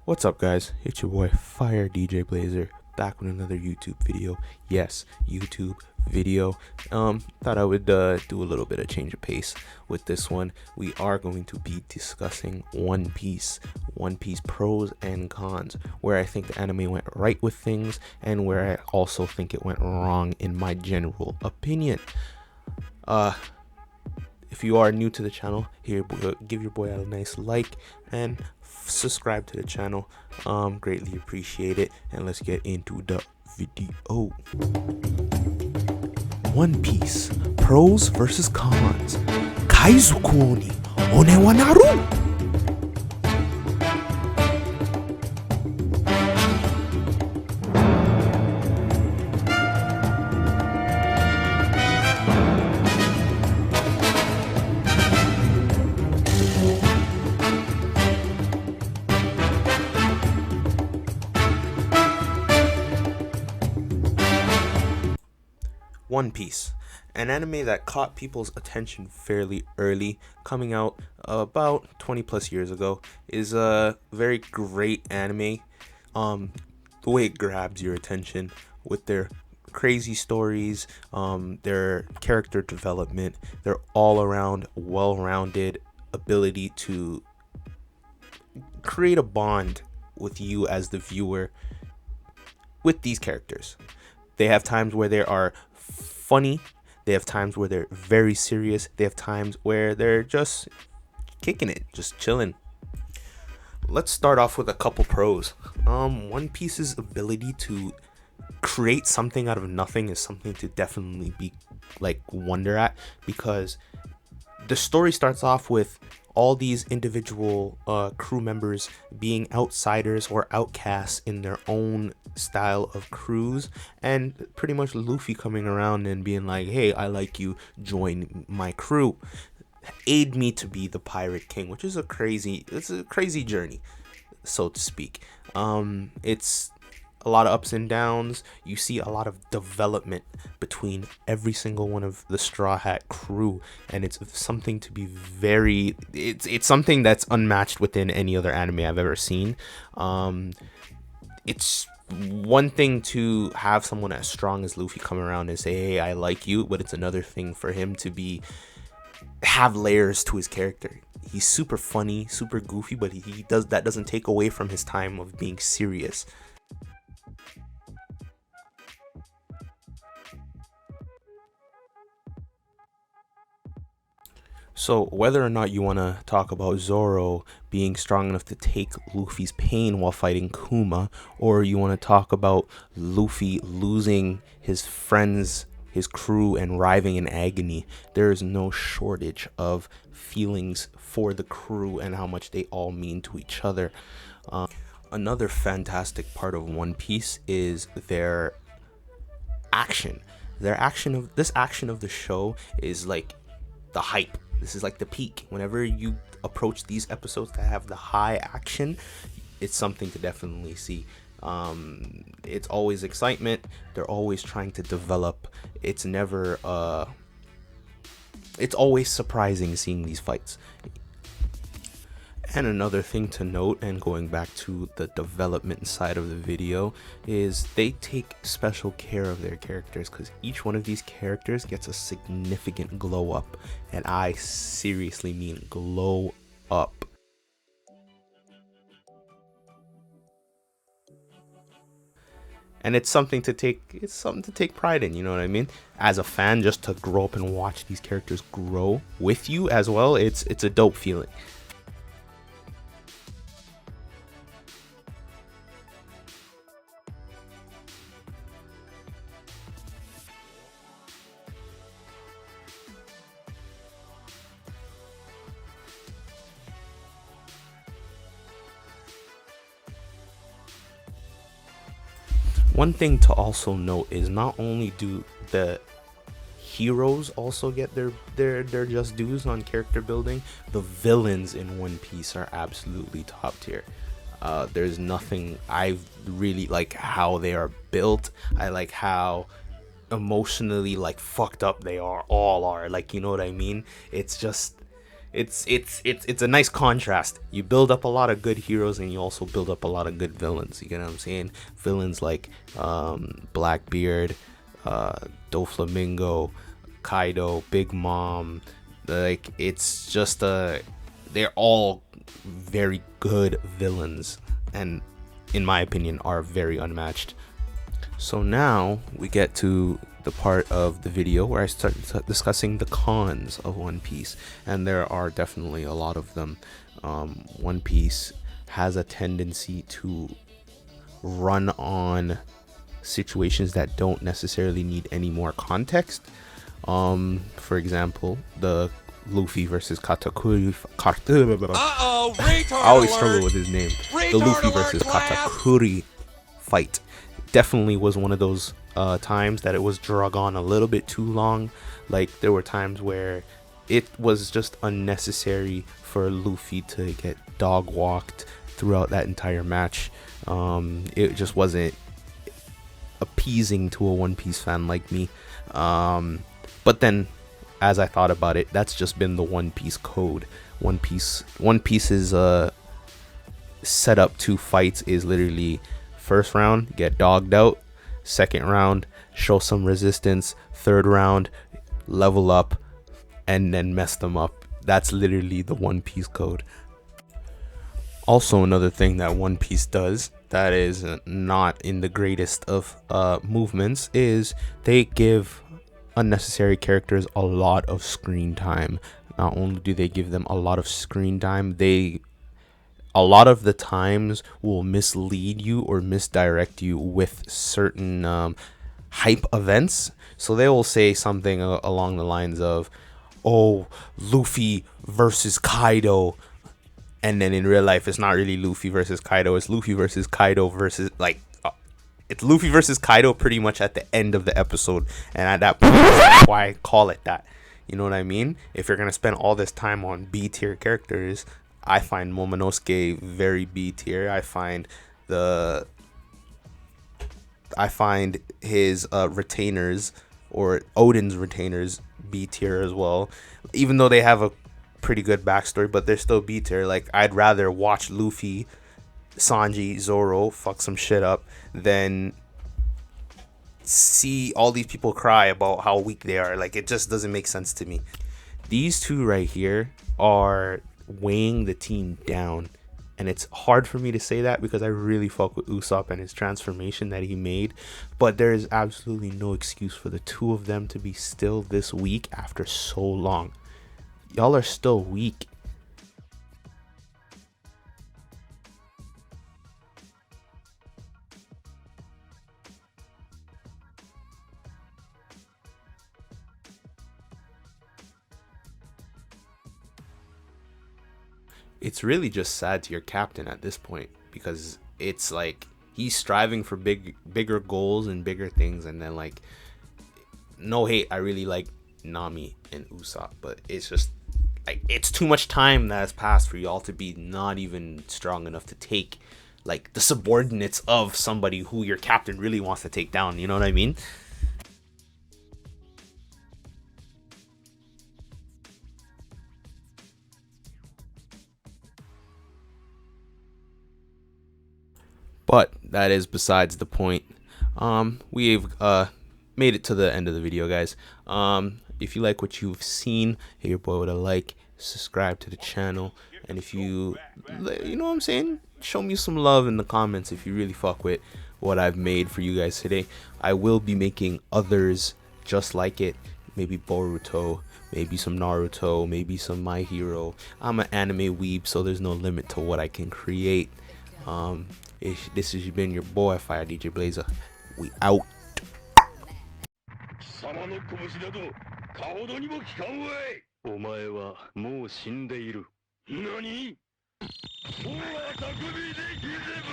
What's up, guys? It's your boy Fire DJ Blazer back with another YouTube video. Yes, YouTube video. Thought I would do a little bit of change of pace with this one. We are going to be discussing One Piece pros and cons, where I think the anime went right with things and where I also think it went wrong in my general opinion. If you are new to the channel, here, give your boy a nice like and subscribe to the channel. Greatly appreciate it, and let's get into the video. One Piece pros versus cons. Kaizoku Oni One wa Naru. One Piece, an anime that caught people's attention fairly early, coming out about 20 plus years ago, is a very great anime. The way it grabs your attention with their crazy stories, their character development, their all around well-rounded ability to create a bond with you as the viewer with these characters. They have times where they are funny, they have times where they're very serious, they have times where they're just kicking it, just chilling. Let's start off with a couple pros. One Piece's ability to create something out of nothing is something to definitely be wonder at, because the story starts off with all these individual crew members being outsiders or outcasts in their own style of crews, and pretty much Luffy coming around and being like, hey, I like you, join my crew, aid me to be the Pirate King, which is a crazy journey, so to speak. It's a lot of ups and downs. You see a lot of development between every single one of the Straw Hat crew, and it's something to be very, it's something that's unmatched within any other anime I've ever seen. It's one thing to have someone as strong as Luffy come around and say, hey, I like you, but it's another thing for him to have layers to his character. He's super funny, super goofy, but that doesn't take away from his time of being serious. So whether or not you want to talk about Zoro being strong enough to take Luffy's pain while fighting Kuma, or you want to talk about Luffy losing his friends, his crew, and writhing in agony, there is no shortage of feelings for the crew and how much they all mean to each other. Another fantastic part of One Piece is their action. This action of the show is like the hype. This is like the peak. Whenever you approach these episodes that have the high action, it's something to definitely see. It's always excitement. They're always trying to develop. It's always surprising seeing these fights. And another thing to note, and going back to the development side of the video, is they take special care of their characters, because each one of these characters gets a significant glow up, and I seriously mean glow up. And it's something to take pride in, you know what I mean? As a fan, just to grow up and watch these characters grow with you as well, it's a dope feeling. One thing to also note is not only do the heroes also get their just dues on character building, the villains in One Piece are absolutely top tier. There's nothing I really like how they are built. I like how emotionally like fucked up they all are, like, you know what I mean. It's just it's a nice contrast. You build up a lot of good heroes and you also build up a lot of good villains, you get what I'm saying. Villains like Blackbeard, Doflamingo, Kaido, Big Mom, like it's just they're all very good villains and in my opinion are very unmatched. So now we get to the part of the video where I start discussing the cons of One Piece, and there are definitely a lot of them. One Piece has a tendency to run on situations that don't necessarily need any more context. For example, the Luffy versus Katakuri. I always struggle with his name. The Luffy versus Katakuri fight definitely was one of those times that it was drug on a little bit too long. Like there were times where it was just unnecessary for Luffy to get dog walked throughout that entire match. It just wasn't appeasing to a One Piece fan like me. But then as I thought about it, that's just been the One Piece code. One Piece's setup to fights is literally first round get dogged out, second round show some resistance, third round level up and then mess them up. That's literally the One Piece code. Also, another thing that One Piece does that is not in the greatest of movements is they give unnecessary characters a lot of screen time. Not only do they give them a lot of screen time, they a lot of the times will mislead you or misdirect you with certain hype events. So they will say something along the lines of, oh, Luffy versus Kaido, and then in real life it's not really Luffy versus Kaido, it's Luffy versus Kaido versus it's Luffy versus Kaido pretty much at the end of the episode, and at that point that's why I call it that. You know what I mean? If you're gonna spend all this time on B tier characters, I find Momonosuke very B tier. I find his retainers, or Odin's retainers, B tier as well. Even though they have a pretty good backstory, but they're still B tier. Like, I'd rather watch Luffy, Sanji, Zoro fuck some shit up than see all these people cry about how weak they are. Like, it just doesn't make sense to me. These two right here are weighing the team down, and it's hard for me to say that because I really fuck with Usopp and his transformation that he made, but there is absolutely no excuse for the two of them to be still this weak after so long. Y'all are still weak. It's really just sad to your captain at this point, because it's like he's striving for bigger goals and bigger things, and then, like, no hate, I really like Nami and Usopp, but it's just like it's too much time that has passed for y'all to be not even strong enough to take like the subordinates of somebody who your captain really wants to take down. You know what I mean? But that is besides the point. We've made it to the end of the video, guys. If you like what you've seen, hit your boy with a like, subscribe to the channel, and if you know what I'm saying, show me some love in the comments if you really fuck with what I've made for you guys today. I will be making others just like it. Maybe Boruto, maybe some Naruto, maybe some My Hero. I'm an anime weeb, so there's no limit to what I can create. This has been your boy Fire DJ Blazer. We out. 貴様の拳などかほどにも効かんわい。お前はもう死んでいる。何？もうは匠できれば